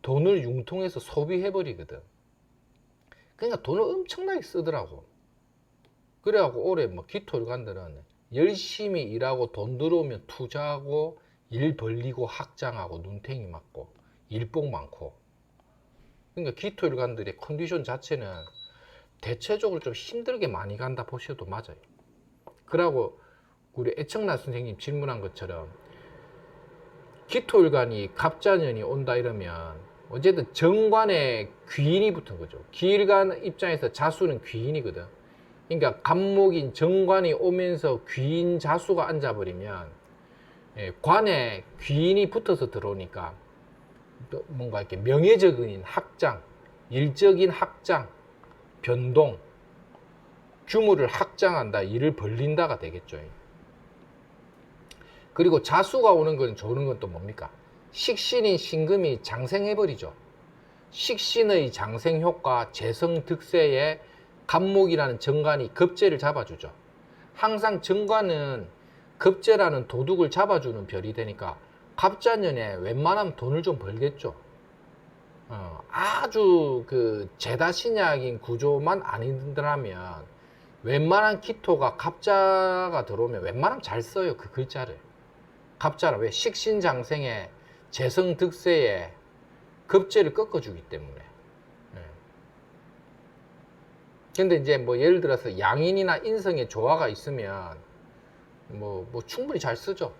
돈을 융통해서 소비해버리거든. 그러니까 돈을 엄청나게 쓰더라고. 그래갖고 올해 뭐 기토일관들은 열심히 일하고 돈 들어오면 투자하고 일 벌리고 확장하고 눈탱이 맞고 일복 많고. 그러니까 기토일관들의 컨디션 자체는 대체적으로 좀 힘들게 많이 간다 보셔도 맞아요. 그러고 우리 애청란 선생님 질문한 것처럼 기토일관이 갑자년이 온다 이러면 어쨌든 정관에 귀인이 붙은 거죠. 기일관 입장에서 자수는 귀인이거든. 그러니까 갑목인 정관이 오면서 귀인 자수가 앉아버리면 관에 귀인이 붙어서 들어오니까 뭔가 이렇게 명예적인 확장, 일적인 확장, 변동, 규모를 확장한다, 일을 벌린다가 되겠죠. 그리고 자수가 오는 건 좋은 건 또 뭡니까? 식신인 신금이 장생해버리죠. 식신의 장생 효과, 재성 득세에 갑목이라는 정관이 급제를 잡아주죠. 항상 정관은 급제라는 도둑을 잡아주는 별이 되니까 갑자년에 웬만하면 돈을 좀 벌겠죠. 아주 그 제다신약인 구조만 아니더라면 웬만한 기토가 갑자가 들어오면 웬만하면 잘 써요. 그 글자를. 갑자는 왜? 식신장생에 재성득세에 급제를 꺾어주기 때문에. 근데 이제 뭐 예를 들어서 양인이나 인성의 조화가 있으면 뭐 충분히 잘 쓰죠.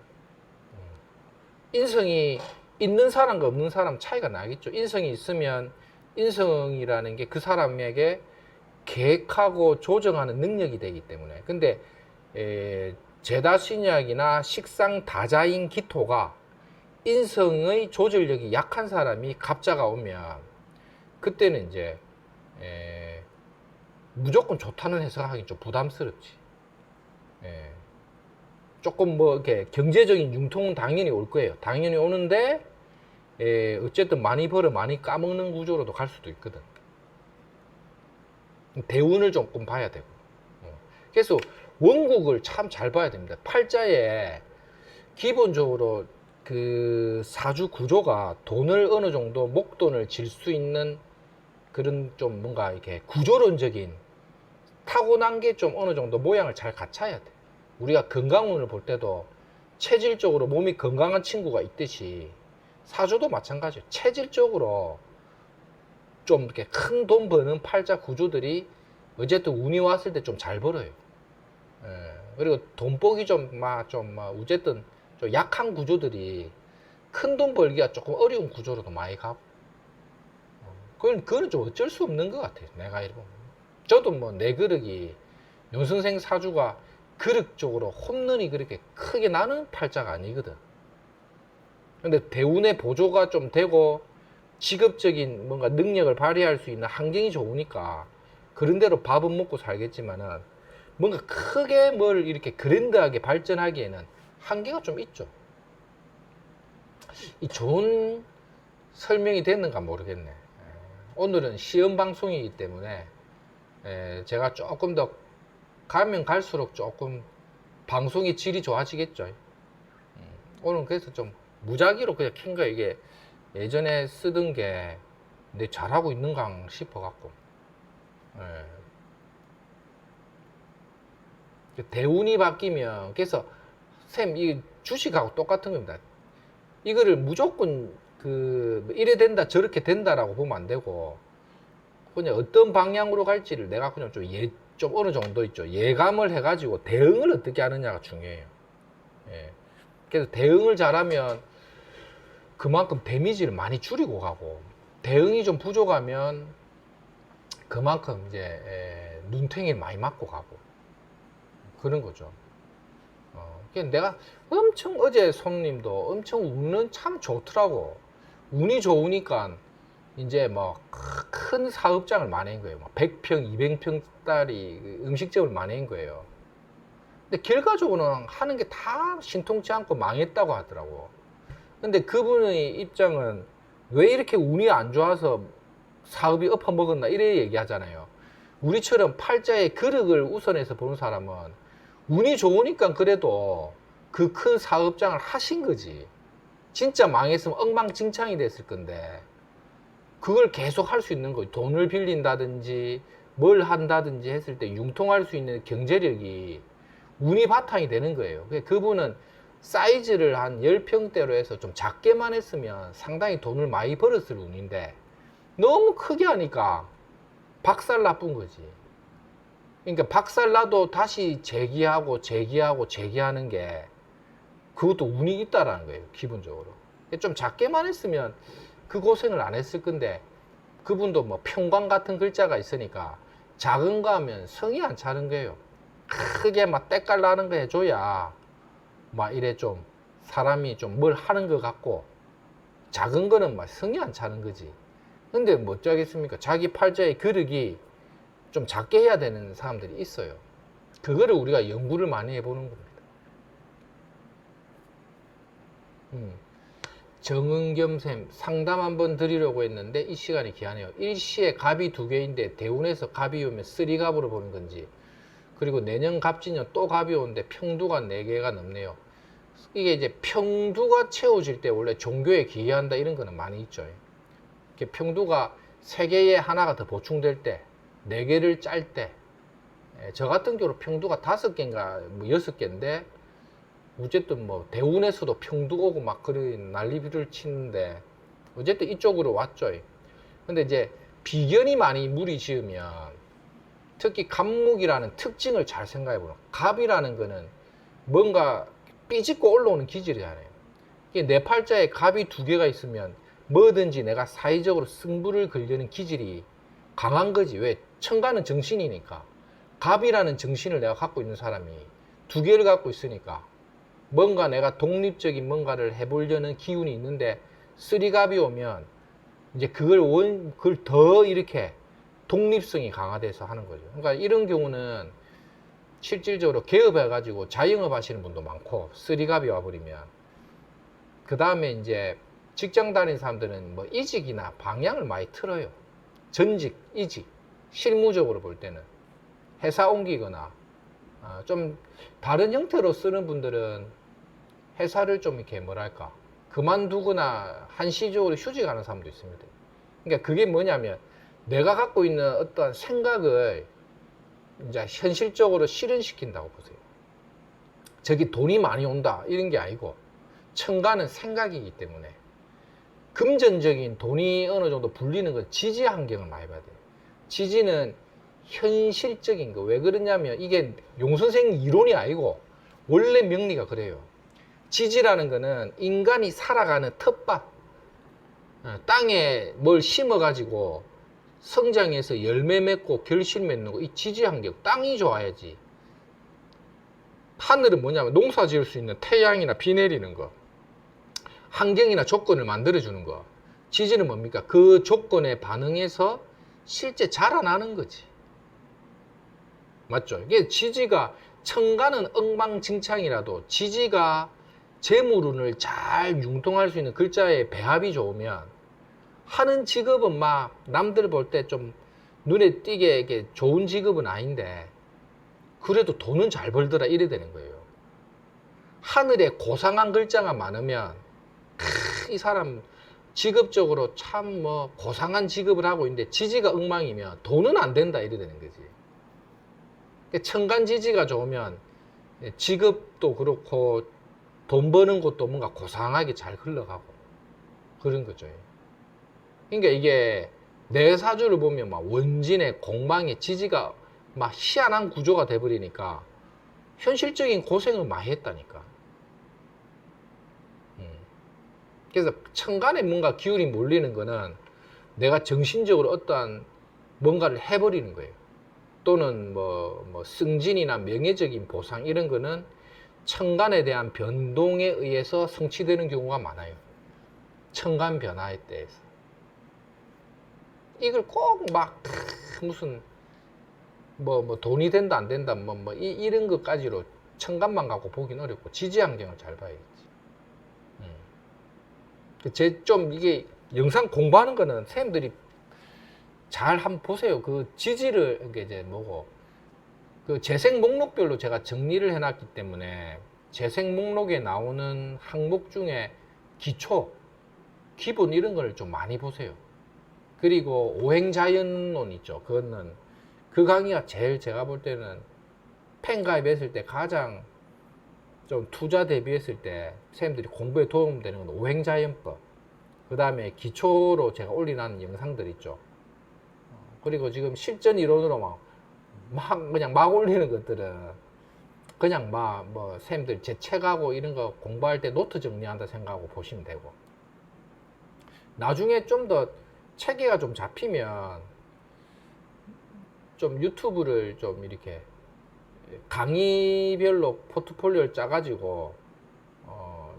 인성이 있는 사람과 없는 사람 차이가 나겠죠. 인성이 있으면 인성이라는 게 그 사람에게 계획하고 조정하는 능력이 되기 때문에. 근데 제다신약이나 식상다자인 기토가 인성의 조절력이 약한 사람이 갑자가 오면 그때는 이제 무조건 좋다는 해석하기 좀 부담스럽지. 조금 뭐 이렇게 경제적인 융통은 당연히 올 거예요. 당연히 오는데 어쨌든 많이 벌어 많이 까먹는 구조로도 갈 수도 있거든. 대운을 조금 봐야 되고. 그래서 원국을 참 잘 봐야 됩니다. 팔자에 기본적으로 그 사주 구조가 돈을 어느 정도 목돈을 질 수 있는 그런 좀 뭔가 이렇게 구조론적인 타고난 게 좀 어느 정도 모양을 잘 갖춰야 돼. 우리가 건강운을 볼 때도 체질적으로 몸이 건강한 친구가 있듯이 사주도 마찬가지예요. 체질적으로 좀 이렇게 큰 돈 버는 팔자 구조들이 어쨌든 운이 왔을 때 좀 잘 벌어요. 그리고 돈복이 어쨌든 좀 약한 구조들이 큰 돈 벌기가 조금 어려운 구조로도 많이 가고. 그건 좀 어쩔 수 없는 것 같아요. 내가 이러면. 저도 뭐 내 그릇이 윤선생 사주가 그릇 쪽으로 홈런이 그렇게 크게 나는 팔자가 아니거든. 근데 대운의 보조가 좀 되고 직업적인 뭔가 능력을 발휘할 수 있는 환경이 좋으니까 그런 대로 밥은 먹고 살겠지만은 뭔가 크게 뭘 이렇게 그랜드하게 발전하기에는 한계가 좀 있죠. 이 좋은 설명이 됐는가 모르겠네. 오늘은 시험 방송이기 때문에 제가 조금 더 가면 갈수록 조금 방송의 질이 좋아지겠죠. 오늘 그래서 좀 무작위로 그냥 킨 거예요. 이게 예전에 쓰던 게 내 잘하고 있는가 싶어갖고. 대운이 바뀌면, 그래서 쌤, 이 주식하고 똑같은 겁니다. 이거를 무조건 이래 된다 저렇게 된다라고 보면 안 되고 그냥 어떤 방향으로 갈지를 내가 그냥 좀 어느 정도 있죠. 예감을 해가지고 대응을 어떻게 하느냐가 중요해요. 그래서 대응을 잘하면 그만큼 데미지를 많이 줄이고 가고, 대응이 좀 부족하면 그만큼 이제 눈탱이를 많이 맞고 가고 그런 거죠. 내가 엄청 어제 손님도 엄청 운은 참 좋더라고. 운이 좋으니까 이제 뭐 큰 사업장을 마낸 거예요. 100평, 200평짜리 음식점을 마낸 거예요. 근데 결과적으로는 하는 게 다 신통치 않고 망했다고 하더라고. 근데 그분의 입장은 왜 이렇게 운이 안 좋아서 사업이 엎어먹었나 이래 얘기하잖아요. 우리처럼 팔자의 그릇을 우선해서 보는 사람은 운이 좋으니까 그래도 그 큰 사업장을 하신 거지. 진짜 망했으면 엉망진창이 됐을 건데 그걸 계속 할 수 있는 거예요. 돈을 빌린다든지 뭘 한다든지 했을 때 융통할 수 있는 경제력이 운이 바탕이 되는 거예요. 그분은 사이즈를 한 10평대로 해서 좀 작게만 했으면 상당히 돈을 많이 벌었을 운인데 너무 크게 하니까 박살 나쁜 거지. 그러니까 박살 나도 다시 재기하고 재기하고 재기하는 게 그것도 운이 있다라는 거예요. 기본적으로. 좀 작게만 했으면 그 고생을 안 했을 건데 그분도 뭐 평광 같은 글자가 있으니까 작은 거 하면 성이 안 차는 거예요. 크게 막 때깔 나는 거 해줘야 막 이래 좀 사람이 좀 뭘 하는 것 같고 작은 거는 막 성이 안 차는 거지. 근데 뭐 어쩌겠습니까? 자기 팔자의 그릇이 좀 작게 해야 되는 사람들이 있어요. 그거를 우리가 연구를 많이 해보는 겁니다. 정은겸쌤 상담 한번 드리려고 했는데 이 시간이 귀하네요. 일시에 갑이 2개인데 대운에서 갑이 오면 쓰리갑으로 보는 건지, 그리고 내년 갑진년 또 갑이 오는데 평두가 4개가 넘네요. 이게 이제 평두가 채워질 때 원래 종교에 기여한다 이런 거는 많이 있죠. 이렇게 평두가 3개에 하나가 더 보충될 때, 4개를 짤 때, 저 같은 경우로 평두가 5개인가 뭐 6개인데 어쨌든 뭐 대운에서도 평두 오고 막 그런 난리를 치는데 어쨌든 이쪽으로 왔죠. 근데 이제 비견이 많이 무리 지으면 특히 갑목이라는 특징을 잘 생각해 보면, 갑이라는 거는 뭔가 삐집고 올라오는 기질이잖아요. 내 팔자에 갑이 2개가 있으면 뭐든지 내가 사회적으로 승부를 걸려는 기질이 강한 거지. 왜? 천간은 정신이니까. 갑이라는 정신을 내가 갖고 있는 사람이 2개를 갖고 있으니까 뭔가 내가 독립적인 뭔가를 해보려는 기운이 있는데 쓰리갑이 오면 이제 그걸 더 이렇게 독립성이 강화돼서 하는 거죠. 그러니까 이런 경우는 실질적으로 개업해가지고 자영업 하시는 분도 많고, 쓰리갑이 와버리면 그 다음에 이제 직장 다니는 사람들은 뭐 이직이나 방향을 많이 틀어요. 전직, 이직, 실무적으로 볼 때는 회사 옮기거나 좀 다른 형태로 쓰는 분들은 회사를 좀 이렇게 뭐랄까 그만두거나 한시적으로 휴직하는 사람도 있습니다. 그러니까 그게 뭐냐면 내가 갖고 있는 어떤 생각을 이제 현실적으로 실현시킨다고 보세요. 저기 돈이 많이 온다 이런 게 아니고 천간은 생각이기 때문에 금전적인 돈이 어느 정도 불리는 건 지지 환경을 많이 봐야 돼요. 지지는 현실적인 거. 왜 그러냐면 이게 용선생 이론이 아니고 원래 명리가 그래요. 지지라는 거는 인간이 살아가는 텃밭, 땅에 뭘 심어 가지고 성장해서 열매 맺고 결실 맺는 거, 이 지지 환경, 땅이 좋아야지. 하늘은 뭐냐면 농사 지을 수 있는 태양이나 비 내리는 거, 환경이나 조건을 만들어 주는 거. 지지는 뭡니까? 그 조건에 반응해서 실제 자라나는 거지. 맞죠? 이게 지지가, 천간은 엉망진창이라도 지지가 재물운을 잘 융통할 수 있는 글자의 배합이 좋으면 하는 직업은 막 남들 볼 때 좀 눈에 띄게 이게 좋은 직업은 아닌데 그래도 돈은 잘 벌더라 이래 되는 거예요. 하늘에 고상한 글자가 많으면 이 사람 직업적으로 참 뭐 고상한 직업을 하고 있는데 지지가 엉망이면 돈은 안 된다 이래 되는 거지. 천간 지지가 좋으면 직업도 그렇고 돈 버는 것도 뭔가 고상하게 잘 흘러가고 그런 거죠. 그러니까 이게 내 사주를 보면 막 원진의 공망의 지지가 막 희한한 구조가 돼버리니까 현실적인 고생을 많이 했다니까. 그래서 천간에 뭔가 기운이 몰리는 거는 내가 정신적으로 어떠한 뭔가를 해버리는 거예요. 또는 뭐 승진이나 명예적인 보상 이런 거는 천간에 대한 변동에 의해서 성취되는 경우가 많아요. 천간 변화에 대해서. 이걸 꼭 막 무슨 뭐 돈이 된다 안 된다 이런 것까지로 천간만 갖고 보긴 어렵고 지지 환경을 잘 봐야겠지. 제 좀 이게 영상 공부하는 거는 선생님들이 잘 한번 보세요. 그 지지를 이제 뭐고 그 재생 목록별로 제가 정리를 해놨기 때문에 재생 목록에 나오는 항목 중에 기초, 기본 이런 걸 좀 많이 보세요. 그리고 오행자연론 있죠. 그거는 그 강의가 제일 제가 볼 때는 팬 가입했을 때 가장 좀 투자 대비했을 때 선생님들이 공부에 도움되는 건 오행자연법. 그 다음에 기초로 제가 올려놓은 영상들 있죠. 그리고 지금 실전 이론으로 그냥 막 올리는 것들은 그냥 뭐 선생님들 제 책하고 이런 거 공부할 때 노트 정리한다 생각하고 보시면 되고, 나중에 좀 더 체계가 좀 잡히면 좀 유튜브를 좀 이렇게 강의별로 포트폴리오를 짜가지고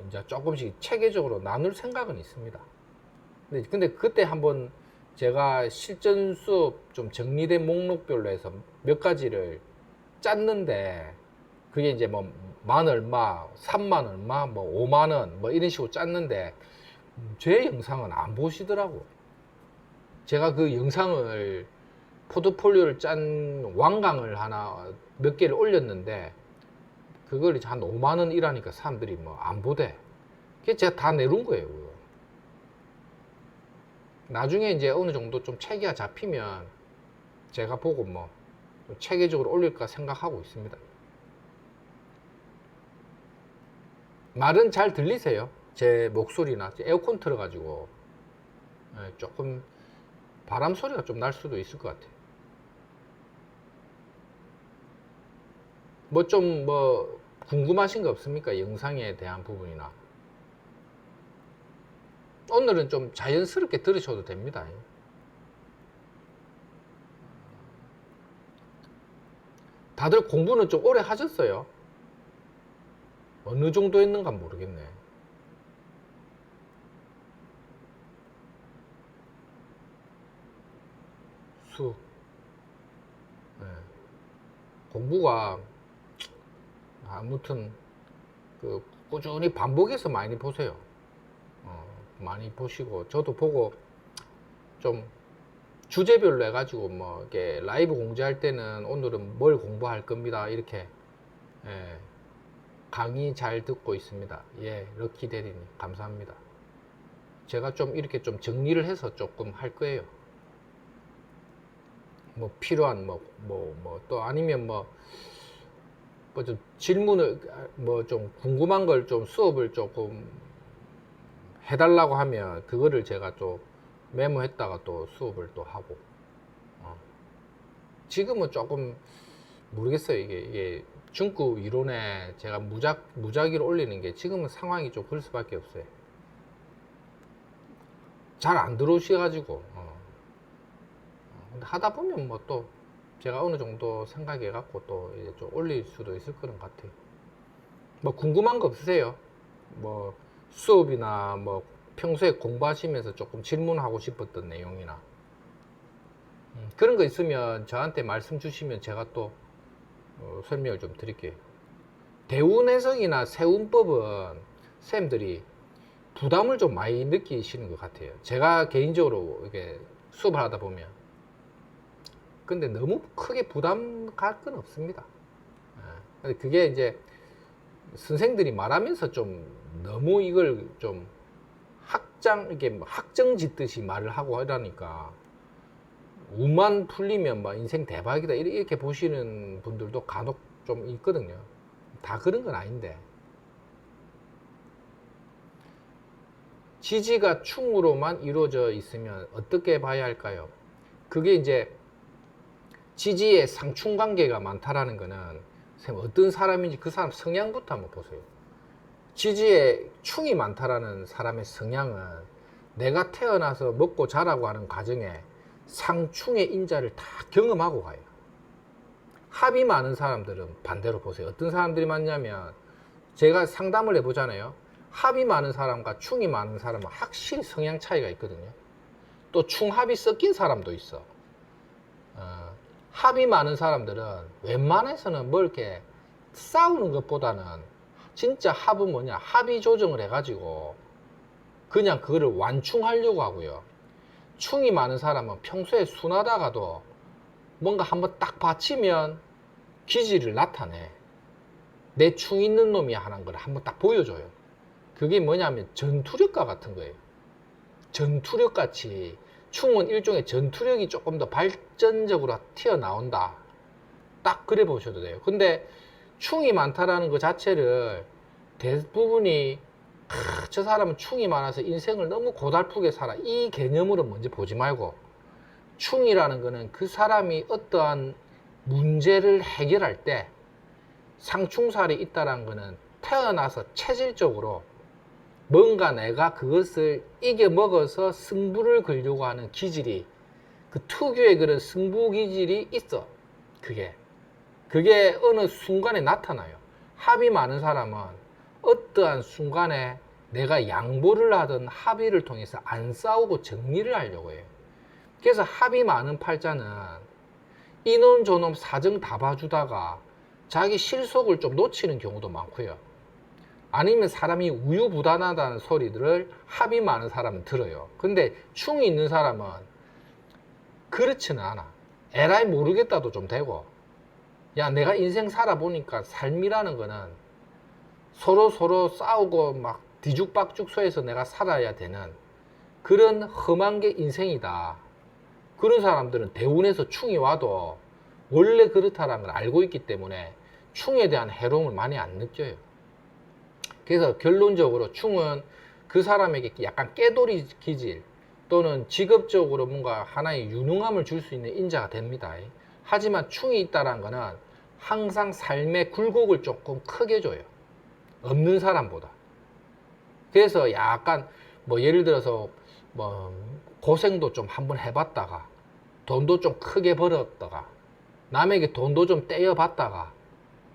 이제 조금씩 체계적으로 나눌 생각은 있습니다. 근데 그때 한번 제가 실전 수업 좀 정리된 목록별로 해서 몇 가지를 짰는데, 그게 이제 뭐 만 얼마, 3만 얼마, 뭐 5만 원, 뭐 이런 식으로 짰는데 제 영상은 안 보시더라고. 제가 그 영상을 포트폴리오를 짠 완강을 하나 몇 개를 올렸는데 그걸 이제 한 5만 원 이라니까 사람들이 뭐 안 보대. 그게 제가 다 내놓은 거예요. 그거. 나중에 이제 어느 정도 좀 체계가 잡히면 제가 보고 뭐 체계적으로 올릴까 생각하고 있습니다. 말은 잘 들리세요? 제 목소리나 에어컨 틀어가지고 조금 바람 소리가 좀 날 수도 있을 것 같아요. 뭐 좀 궁금하신 거 없습니까? 영상에 대한 부분이나. 오늘은 좀 자연스럽게 들으셔도 됩니다. 다들 공부는 좀 오래 하셨어요? 어느 정도 했는가 모르겠네. 네. 공부가 아무튼 꾸준히 반복해서 많이 보세요. 많이 보시고, 저도 보고 좀 주제별로 해가지고 뭐 이렇게 라이브 공지할 때는 오늘은 뭘 공부할 겁니다, 이렇게 강의 잘 듣고 있습니다. 예, 럭키 대리님 감사합니다. 제가 좀 이렇게 좀 정리를 해서 조금 할 거예요. 뭐 필요한 또 아니면 좀 질문을 좀 궁금한 걸 좀 수업을 조금 해달라고 하면 그거를 제가 또 메모했다가 또 수업을 또 하고. 지금은 조금 모르겠어요. 이게 중급 이론에 제가 무작위로 올리는 게 지금은 상황이 좀 그럴 수밖에 없어요. 잘 안 들어오셔가지고. 근데 하다 보면 뭐 또 제가 어느 정도 생각해 갖고 또 이제 좀 올릴 수도 있을 거는 같아요. 뭐 궁금한 거 없으세요? 뭐 수업이나 뭐 평소에 공부하시면서 조금 질문하고 싶었던 내용이나 그런 거 있으면 저한테 말씀 주시면 제가 또 설명을 좀 드릴게요. 대운 해석이나 세운법은 쌤들이 부담을 좀 많이 느끼시는 것 같아요. 제가 개인적으로 이렇게 수업을 하다 보면. 근데 너무 크게 부담 갈 건 없습니다. 근데 그게 이제 선생들이 말하면서 좀 너무 이걸 좀 이렇게 학정 짓듯이 말을 하고 하라니까 운만 풀리면 막 인생 대박이다 이렇게 보시는 분들도 간혹 좀 있거든요. 다 그런 건 아닌데, 지지가 충으로만 이루어져 있으면 어떻게 봐야 할까요? 그게 이제 지지에 상충 관계가 많다라는 거는 어떤 사람인지 그 사람 성향부터 한번 보세요. 지지에 충이 많다라는 사람의 성향은 내가 태어나서 먹고 자라고 하는 과정에 상충의 인자를 다 경험하고 가요. 합이 많은 사람들은 반대로 보세요. 어떤 사람들이 많냐면, 제가 상담을 해보잖아요. 합이 많은 사람과 충이 많은 사람은 확실히 성향 차이가 있거든요. 또 충합이 섞인 사람도 있어. 합이 많은 사람들은 웬만해서는 뭐 이렇게 싸우는 것보다는 진짜 합은 뭐냐, 합의 조정을 해가지고 그냥 그거를 완충하려고 하고요. 충이 많은 사람은 평소에 순하다가도 뭔가 한번 딱 받치면 기질을 나타내. 내 충 있는 놈이 하는 걸 한번 딱 보여줘요. 그게 뭐냐면 전투력과 같은 거예요. 전투력 같이 충은 일종의 전투력이 조금 더 발전적으로 튀어나온다. 딱 그래 보셔도 돼요. 근데 충이 많다라는 것 자체를 대부분이 저 사람은 충이 많아서 인생을 너무 고달프게 살아, 이 개념으로 먼저 보지 말고, 충이라는 거는 그 사람이 어떠한 문제를 해결할 때 상충살이 있다는 거는 태어나서 체질적으로 뭔가 내가 그것을 이겨 먹어서 승부를 걸려고 하는 기질이, 그 특유의 그런 승부 기질이 있어. 그게 어느 순간에 나타나요. 합이 많은 사람은 어떠한 순간에 내가 양보를 하든 합의를 통해서 안 싸우고 정리를 하려고 해요. 그래서 합이 많은 팔자는 이놈 저놈 사정 다 봐주다가 자기 실속을 좀 놓치는 경우도 많고요. 아니면 사람이 우유부단하다는 소리들을 합이 많은 사람은 들어요. 근데 충이 있는 사람은 그렇지는 않아. 에라이 모르겠다도 좀 되고, 야 내가 인생 살아보니까 삶이라는 거는 서로 싸우고 막 뒤죽박죽소에서 내가 살아야 되는 그런 험한 게 인생이다. 그런 사람들은 대운에서 충이 와도 원래 그렇다는 걸 알고 있기 때문에 충에 대한 해로움을 많이 안 느껴요. 그래서 결론적으로 충은 그 사람에게 약간 깨돌이 기질 또는 직업적으로 뭔가 하나의 유능함을 줄 수 있는 인자가 됩니다. 하지만 충이 있다는 거는 항상 삶의 굴곡을 조금 크게 줘요. 없는 사람보다. 그래서 약간 뭐 예를 들어서 뭐 고생도 좀 한번 해봤다가 돈도 좀 크게 벌었다가 남에게 돈도 좀 떼어봤다가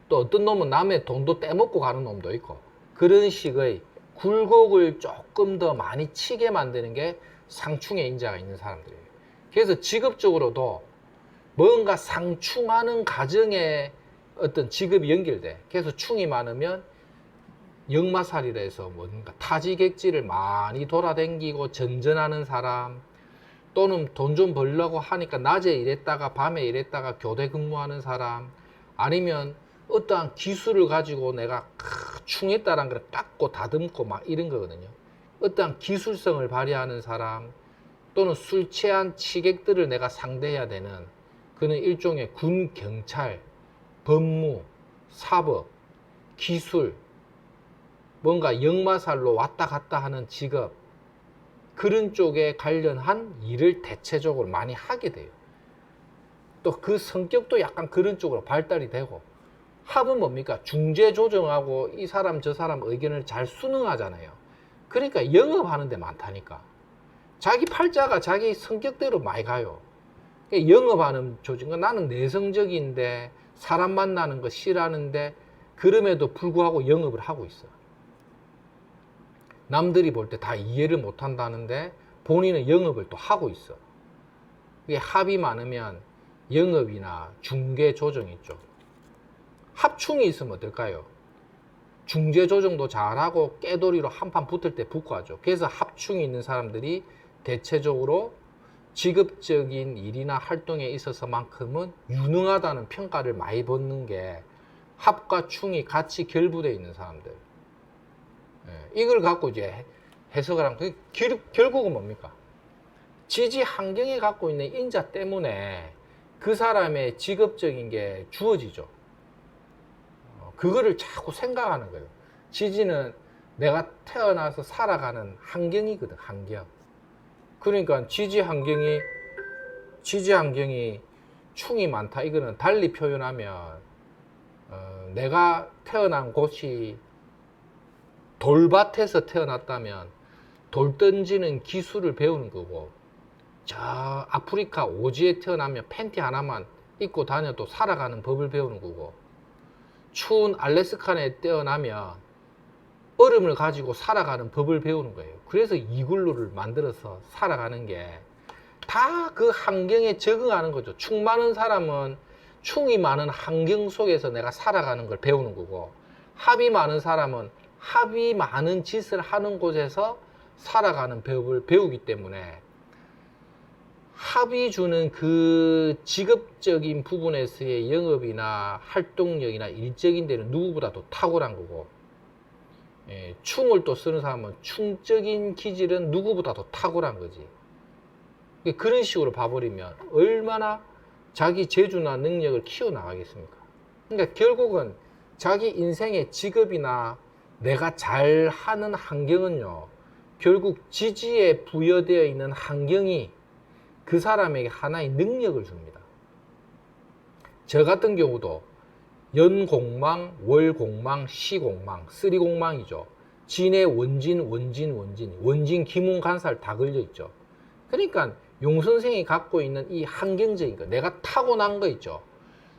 또 어떤 놈은 남의 돈도 떼먹고 가는 놈도 있고, 그런 식의 굴곡을 조금 더 많이 치게 만드는 게 상충의 인자가 있는 사람들이에요. 그래서 직업적으로도 뭔가 상충하는 가정에 어떤 직업이 연결돼. 그래서 충이 많으면 역마살이라 해서 뭔가 타지객지를 많이 돌아다니고 전전하는 사람, 또는 돈 좀 벌려고 하니까 낮에 일했다가 밤에 일했다가 교대 근무하는 사람, 아니면 어떠한 기술을 가지고 내가 충했다는 걸 깎고 다듬고 막 이런 거거든요. 어떠한 기술성을 발휘하는 사람, 또는 술 취한 취객들을 내가 상대해야 되는 그는 일종의 군, 경찰, 법무, 사법, 기술, 뭔가 역마살로 왔다 갔다 하는 직업, 그런 쪽에 관련한 일을 대체적으로 많이 하게 돼요. 또 그 성격도 약간 그런 쪽으로 발달이 되고, 합은 뭡니까? 중재 조정하고 이 사람 저 사람 의견을 잘 수능하잖아요. 그러니까 영업하는 데 많다니까. 자기 팔자가 자기 성격대로 많이 가요. 영업하는 조직은 나는 내성적인데 사람 만나는 거 싫어하는데 그럼에도 불구하고 영업을 하고 있어. 남들이 볼 때 다 이해를 못 한다는데 본인은 영업을 또 하고 있어. 이게 합이 많으면 영업이나 중개 조정 있죠. 합충이 있으면 어떨까요? 중재 조정도 잘하고 깨돌이로 한판 붙을 때 붙고 하죠. 그래서 합충이 있는 사람들이 대체적으로 직업적인 일이나 활동에 있어서만큼은 유능하다는 평가를 많이 받는 게 합과 충이 같이 결부되어 있는 사람들. 이걸 갖고 이제 해석을 하면 결국은 뭡니까? 지지 환경에 갖고 있는 인자 때문에 그 사람의 직업적인 게 주어지죠. 그거를 자꾸 생각하는 거예요. 지지는 내가 태어나서 살아가는 환경이거든, 환경. 그러니까 지지 환경이 충이 많다. 이거는 달리 표현하면 내가 태어난 곳이 돌밭에서 태어났다면 돌 던지는 기술을 배우는 거고, 저 아프리카 오지에 태어나면 팬티 하나만 입고 다녀도 살아가는 법을 배우는 거고, 추운 알래스칸에 태어나면 얼음을 가지고 살아가는 법을 배우는 거예요. 그래서 이글루를 만들어서 살아가는 게 다 그 환경에 적응하는 거죠. 충 많은 사람은 충이 많은 환경 속에서 내가 살아가는 걸 배우는 거고, 합이 많은 사람은 합이 많은 짓을 하는 곳에서 살아가는 법을 배우기 때문에 합이 주는 그 직업적인 부분에서의 영업이나 활동력이나 일적인 데는 누구보다도 탁월한 거고, 충을 또 쓰는 사람은 충적인 기질은 누구보다도 탁월한 거지. 그런 식으로 봐버리면 얼마나 자기 재주나 능력을 키워나가겠습니까? 그러니까 결국은 자기 인생의 직업이나 내가 잘하는 환경은요, 결국 지지에 부여되어 있는 환경이 그 사람에게 하나의 능력을 줍니다. 저 같은 경우도 연공망, 월공망, 시공망, 쓰리공망이죠. 진의 원진, 기문간살 다 걸려있죠. 그러니까 용 선생이 갖고 있는 이 환경적인 거, 내가 타고난 거 있죠.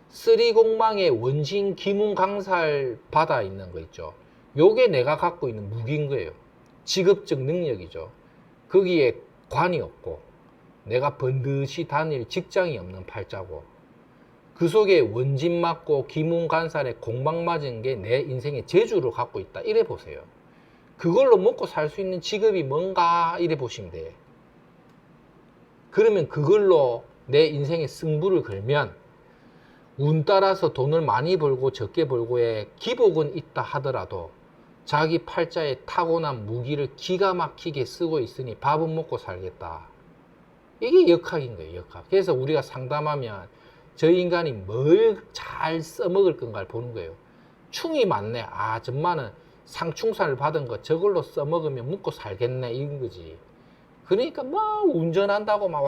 쓰리공망의 원진, 기문강살 받아 있는 거 있죠. 요게 내가 갖고 있는 무기인 거예요. 직업적 능력이죠. 거기에 관이 없고 내가 번듯이 다닐 직장이 없는 팔자고, 그 속에 원진 맞고 기문간살에 공방 맞은 게 내 인생의 재주를 갖고 있다, 이래 보세요. 그걸로 먹고 살 수 있는 직업이 뭔가 이래 보시면 돼. 그러면 그걸로 내 인생의 승부를 걸면 운 따라서 돈을 많이 벌고 적게 벌고의 기복은 있다 하더라도 자기 팔자에 타고난 무기를 기가 막히게 쓰고 있으니 밥은 먹고 살겠다. 이게 역학인 거예요, 역학. 그래서 우리가 상담하면 저 인간이 뭘 잘 써먹을 건가를 보는 거예요. 충이 많네. 아, 정말은 상충산을 받은 거 저걸로 써먹으면 먹고 살겠네, 이런 거지. 그러니까 막 운전한다고 막